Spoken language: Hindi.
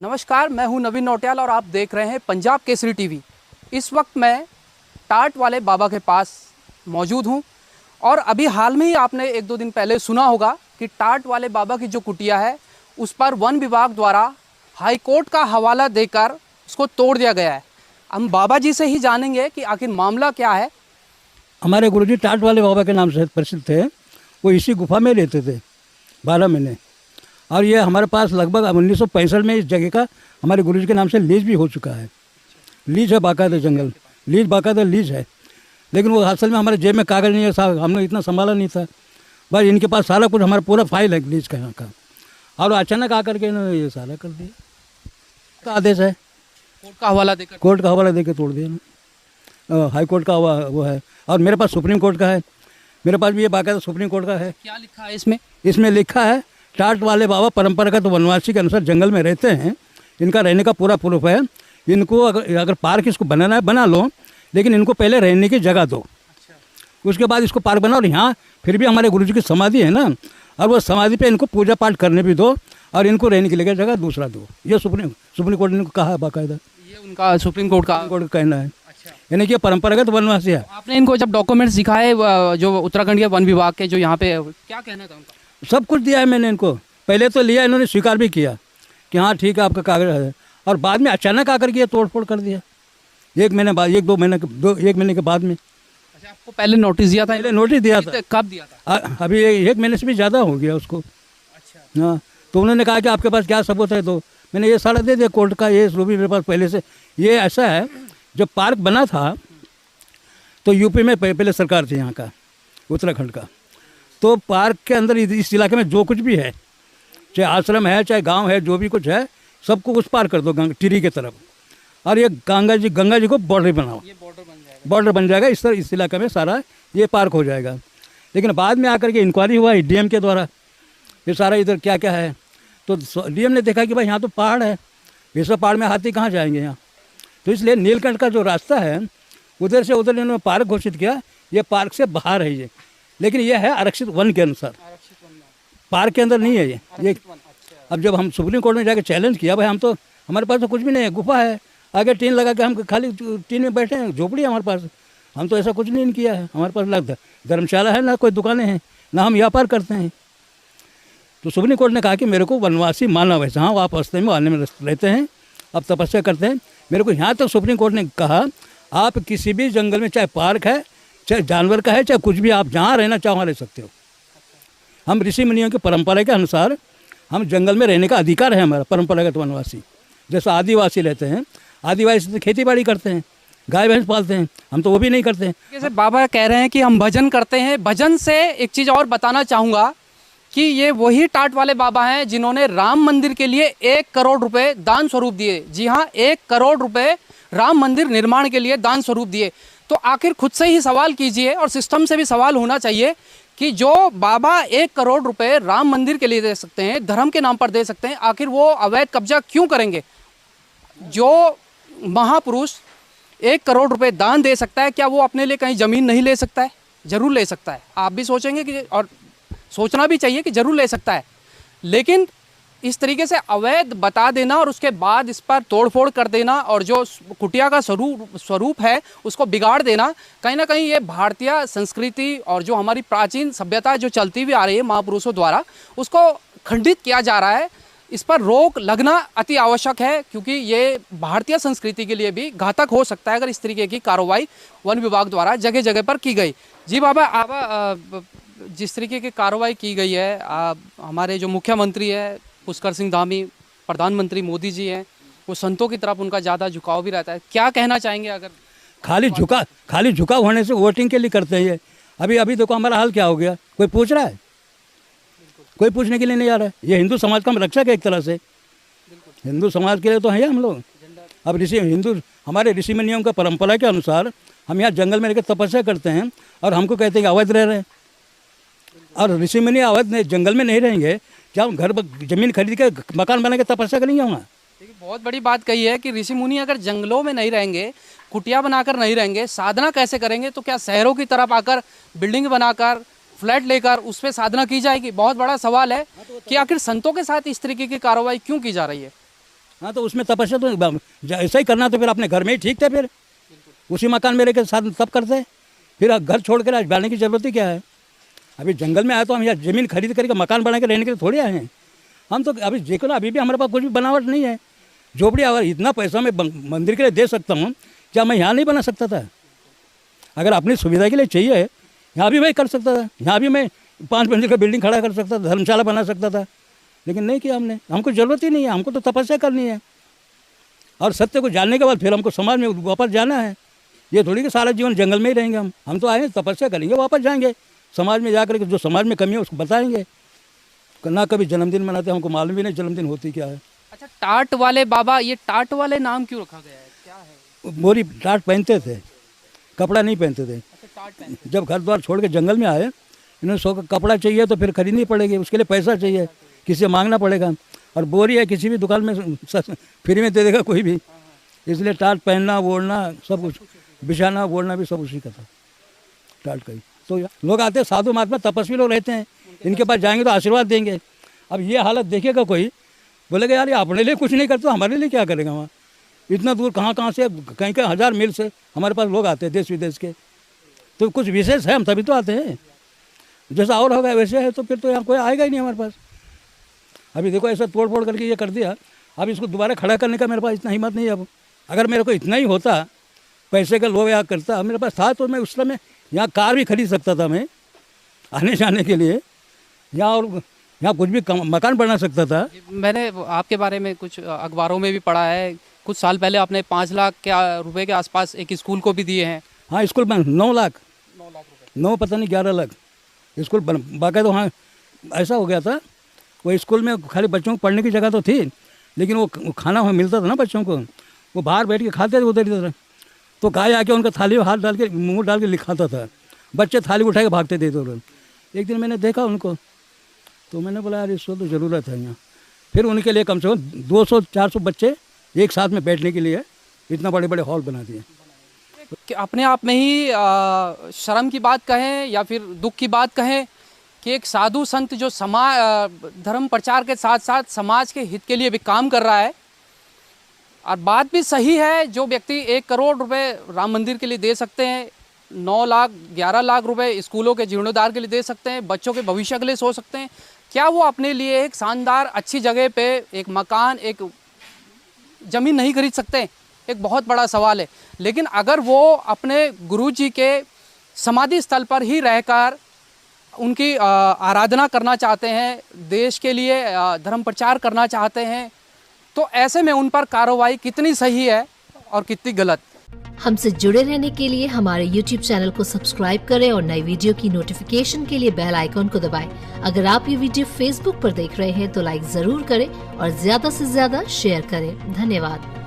नमस्कार, मैं हूं नवीन नौटियाल और आप देख रहे हैं पंजाब केसरी टीवी। इस वक्त मैं टाट वाले बाबा के पास मौजूद हूं और अभी हाल में ही आपने एक दो दिन पहले सुना होगा कि टाट वाले बाबा की जो कुटिया है उस पर वन विभाग द्वारा हाई कोर्ट का हवाला देकर उसको तोड़ दिया गया है। हम बाबा जी से ही जानेंगे कि आखिर मामला क्या है। हमारे गुरुजी टाट वाले बाबा के नाम से प्रसिद्ध थे। वो इसी गुफा में रहते थे 12 महीने। और ये हमारे पास लगभग 1965 में इस जगह का हमारे गुरुजी के नाम से लीज भी हो चुका है। लीज है, बाकायदा जंगल लीज, बाकायदा लीज है। लेकिन वो असल में हमारे जेब में कागज़ नहीं है साहब, हमने इतना संभाला नहीं था। बस इनके पास सारा कुछ हमारा पूरा फाइल है लीज का यहाँ का। और अचानक आकर के इन्होंने ये सारा कर दिया। का आदेश है, कोर्ट का हवाला देकर कोर्ट का हवाला दे के तोड़ दिया। हाई कोर्ट का वो है और मेरे पास सुप्रीम कोर्ट का है। मेरे पास भी ये बाकायदा सुप्रीम कोर्ट का है। क्या लिखा है इसमें? इसमें लिखा है टाट वाले बाबा परंपरागत वनवासी के अनुसार जंगल में रहते हैं। इनका रहने का पूरा प्रूफ है। इनको अगर पार्क इसको बनाना है बना लो, लेकिन इनको पहले रहने की जगह दो। उसके बाद इसको पार्क बनाओ। और यहाँ फिर भी हमारे गुरुजी की समाधि है ना, और वो समाधि पे इनको पूजा पाठ करने भी दो और इनको रहने के लिए जगह दूसरा दो। ये सुप्रीम कोर्ट ने इनको कहा है बाकायदा। ये उनका सुप्रीम कोर्ट का कहना है। यानी कि परंपरागत वनवासी है। आपने इनको जब डॉक्यूमेंट्स दिखाए जो उत्तराखंड के वन विभाग के जो यहाँ पे, क्या कहना था उनका? सब कुछ दिया है मैंने इनको। पहले तो लिया, इन्होंने स्वीकार भी किया कि हाँ ठीक है आपका कागज है। और बाद में अचानक आकर के ये तोड़ फोड़ कर दिया। एक महीने बाद, एक महीने के बाद में। अच्छा, आपको पहले नोटिस दिया था? पहले नोटिस दिया था। कब दिया था? अभी एक महीने से भी ज़्यादा हो गया उसको। अच्छा। हाँ, तो उन्होंने कहा कि आपके पास क्या सबूत है, तो मैंने ये सारा दे दिया कोर्ट का। ये रूबी मेरे पास पहले से। ये ऐसा है, जब पार्क बना था तो यूपी में पहले सरकार थी यहाँ का, उत्तराखंड का। तो पार्क के अंदर इस इलाके में जो कुछ भी है, चाहे आश्रम है चाहे गांव है, जो भी कुछ है सबको उस पार कर दो टिरी की तरफ। और ये गंगा जी को बॉर्डर बनाओ। ये बॉर्डर बन जाएगा इस तरह, इस इलाके में सारा ये पार्क हो जाएगा। लेकिन बाद में आकर के इंक्वायरी हुआ डीएम के द्वारा, ये सारा इधर क्या क्या है। तो डीएम ने देखा कि भाई यहाँ तो पहाड़ है, ये सब पहाड़ में हाथी कहाँ जाएंगे यहाँ। तो इसलिए नीलकंठ का जो रास्ता है उधर से उधर इन्होंने पार्क घोषित किया। ये पार्क से बाहर है ये, लेकिन ये है आरक्षित वन के अनुसार, पार्क के अंदर नहीं है ये। अब जब हम सुप्रीम कोर्ट में जाकर चैलेंज किया, भाई हम तो, हमारे पास तो कुछ भी नहीं है, गुफा है, आगे टीन लगा के हम खाली टीन में बैठे हैं, झोपड़ी है हमारे पास, हम तो ऐसा कुछ नहीं किया है। हमारे पास ना धर्मशाला है, ना कोई दुकानें हैं, ना हम व्यापार करते हैं। तो सुप्रीम कोर्ट ने कहा कि मेरे को वनवासी माना वैसा, हाँ आप रास्ते में आने में रहते हैं, आप तपस्या करते हैं। मेरे को यहाँ तक सुप्रीम कोर्ट ने कहा आप किसी भी जंगल में, चाहे पार्क है चाहे जानवर का है चाहे कुछ भी, आप जहाँ रहना चाहो वहाँ रह सकते हो। हम ऋषि मुनियों की परंपरा के अनुसार हम जंगल में रहने का अधिकार है हमारा। परंपरागत वनवासी जैसे आदिवासी रहते हैं, आदिवासी तो खेती बाड़ी करते हैं, गाय भैंस पालते हैं, हम तो वो भी नहीं करते हैं। जैसे बाबा कह रहे हैं कि हम भजन करते हैं। भजन से एक चीज़ और बताना चाहूँगा कि ये वही टाट वाले बाबा हैं जिन्होंने राम मंदिर के लिए 1 करोड़ रुपए दान स्वरूप दिए। जी हाँ, 1 करोड़ रुपए राम मंदिर निर्माण के लिए दान स्वरूप दिए। तो आखिर खुद से ही सवाल कीजिए और सिस्टम से भी सवाल होना चाहिए कि जो बाबा 1 करोड़ रुपए राम मंदिर के लिए दे सकते हैं, धर्म के नाम पर दे सकते हैं, आखिर वो अवैध कब्जा क्यों करेंगे? जो महापुरुष 1 करोड़ रुपए दान दे सकता है, क्या वो अपने लिए कहीं ज़मीन नहीं ले सकता है? ज़रूर ले सकता है। आप भी सोचेंगे कि, और सोचना भी चाहिए कि ज़रूर ले सकता है, लेकिन इस तरीके से अवैध बता देना और उसके बाद इस पर तोड़फोड़ कर देना और जो कुटिया का स्वरूप है उसको बिगाड़ देना, कहीं ना कहीं ये भारतीय संस्कृति और जो हमारी प्राचीन सभ्यता जो चलती हुई आ रही है महापुरुषों द्वारा, उसको खंडित किया जा रहा है। इस पर रोक लगना अति आवश्यक है, क्योंकि ये भारतीय संस्कृति के लिए भी घातक हो सकता है अगर इस तरीके की कार्रवाई वन विभाग द्वारा जगह जगह पर की गई। जी बाबा, आप जिस तरीके की कार्रवाई की गई है, हमारे जो मुख्यमंत्री है पुष्कर सिंह धामी, प्रधानमंत्री मोदी जी हैं, वो संतों की तरफ उनका ज़्यादा झुकाव भी रहता है, क्या कहना चाहेंगे? अगर खाली झुकाव होने से वोटिंग के लिए करते हैं ये। अभी देखो हमारा हाल क्या हो गया, कोई पूछ रहा है? कोई पूछने के लिए नहीं आ रहा है। ये हिंदू समाज का हम रक्षक है एक तरह से, हिंदू समाज के लिए तो है हम लोग। अब हमारे ऋषि मुनियों का परंपरा के अनुसार हम यहाँ जंगल में रहकर तपस्या करते हैं और हमको कहते हैं कि अवैध रह रहे हैं। और ऋषि मुनि अवैध जंगल में नहीं रहेंगे, क्या हम घर जमीन खरीद के मकान बना के तपस्या करेंगे वहाँ? देखिए, बहुत बड़ी बात कही है कि ऋषि मुनि अगर जंगलों में नहीं रहेंगे, कुटिया बनाकर नहीं रहेंगे, साधना कैसे करेंगे? तो क्या शहरों की तरफ आकर बिल्डिंग बनाकर फ्लैट लेकर उस पर साधना की जाएगी? बहुत बड़ा सवाल है कि आखिर संतों के साथ इस तरीके की कार्रवाई क्यों की जा रही है। हाँ तो उसमें तपस्या तो ऐसा ही करना, तो फिर अपने घर में ही ठीक थे, फिर उसी मकान में रहकर साथ तब करते। फिर घर छोड़ कर आज जाने की ज़रूरत ही क्या है। अभी जंगल में आए तो हम यहाँ ज़मीन खरीद करके मकान बना के रहने के लिए थोड़ी आए हैं हम। तो अभी देखो ना, अभी भी हमारे पास कुछ भी बनावट नहीं है। झोपड़ी अगर इतना पैसा मैं मंदिर के लिए दे सकता हूँ, क्या मैं यहाँ नहीं बना सकता था? अगर अपनी सुविधा के लिए चाहिए, यहाँ भी मैं कर सकता था। यहाँ भी मैं 5 मंजिल का बिल्डिंग खड़ा कर सकता था, धर्मशाला बना सकता था, लेकिन नहीं किया हमने। हमको ज़रूरत ही नहीं है, हमको तो तपस्या करनी है और सत्य को जानने के बाद फिर हमको समाज में वापस जाना है। ये थोड़ी कि सारा जीवन जंगल में ही रहेंगे हम तो आए तपस्या करेंगे, वापस जाएंगे समाज में जाकर के जो समाज में कमी है उसको बताएंगे। ना कभी जन्मदिन मनाते, हमको मालूम भी नहीं जन्मदिन होती क्या है। अच्छा, टाट वाले बाबा, ये टाट वाले नाम क्यों रखा गया है, क्या है? मोरी टाट पहनते थे, कपड़ा नहीं पहनते थे। अच्छा, टाट पहनते। जब घर द्वार छोड़ के जंगल में आए, इन्होंने सो कपड़ा चाहिए तो फिर खरीदनी पड़ेगी, उसके लिए पैसा चाहिए, किसी से मांगना पड़ेगा। और बोरी है किसी भी दुकान में फ्री में दे देगा कोई भी, इसलिए टाट पहनना ओढ़ना सब कुछ, बिछाना ओढ़ना भी सब उसी का था, टाट का ही। तो लोग आते हैं, साधु महात्मा तपस्वी लोग रहते हैं, इनके पास जाएंगे तो आशीर्वाद देंगे। अब ये हालत देखेगा कोई, बोलेगा यार ये अपने लिए कुछ नहीं करते, हमारे लिए क्या करेगा वहाँ? इतना दूर कहाँ से, कहीं 1000 मील से हमारे पास लोग आते हैं देश विदेश के। तो कुछ विशेष है, हम तभी तो आते हैं। जैसा और होगा वैसे है, तो फिर तो यहाँ कोई आएगा ही नहीं हमारे पास। अभी देखो ऐसा तोड़ फोड़ करके ये कर दिया, अब इसको दोबारा खड़ा करने का मेरे पास इतना हिम्मत नहीं है। अब अगर मेरे को इतना ही होता, पैसे का लोभ या करता मेरे पास था, तो मैं उस समय यहाँ कार भी खरीद सकता था, मैं आने जाने के लिए यहाँ, और यहाँ कुछ भी मकान बना सकता था। मैंने आपके बारे में कुछ अखबारों में भी पढ़ा है, कुछ साल पहले आपने 5 लाख रुपए के आसपास एक स्कूल को भी दिए हैं। हाँ, स्कूल बन 9 लाख 9 पता नहीं 11 लाख स्कूल बन बाकायदा। वहाँ ऐसा हो गया था, वो स्कूल में खाली बच्चों को पढ़ने की जगह तो थी, लेकिन वो खाना वहाँ मिलता था ना बच्चों को, वो बाहर बैठ के खाते थे उधर इधर। तो गाय आके उनका थाली में हाथ डाल के मुँह डाल के लिखाता था, बच्चे थाली उठा के भागते थे इधर। एक दिन मैंने देखा उनको, तो मैंने बोला यार इसको तो ज़रूरत है यहाँ। फिर उनके लिए कम से कम 200-400 बच्चे एक साथ में बैठने के लिए इतना बड़े बड़े हॉल बना दिए। अपने आप में ही शर्म की बात कहें या फिर दुख की बात कहें कि एक साधु संत जो समाज धर्म प्रचार के साथ साथ समाज के हित के लिए भी काम कर रहा है, और बात भी सही है, जो व्यक्ति 1 करोड़ रुपए राम मंदिर के लिए दे सकते हैं, 9 लाख 11 लाख रुपए स्कूलों के जीर्णोद्धार के लिए दे सकते हैं, बच्चों के भविष्य के लिए सोच सकते हैं, क्या वो अपने लिए एक शानदार अच्छी जगह पे एक मकान, एक ज़मीन नहीं खरीद सकते? एक बहुत बड़ा सवाल है। लेकिन अगर वो अपने गुरुजी के समाधि स्थल पर ही रहकर उनकी आराधना करना चाहते हैं, देश के लिए धर्म प्रचार करना चाहते हैं, तो ऐसे में उन पर कार्रवाई कितनी सही है और कितनी गलत? हमसे जुड़े रहने के लिए हमारे YouTube चैनल को सब्सक्राइब करें और नई वीडियो की नोटिफिकेशन के लिए बेल आइकॉन को दबाएं। अगर आप ये वीडियो Facebook पर देख रहे हैं तो लाइक जरूर करें और ज्यादा से ज्यादा शेयर करें। धन्यवाद।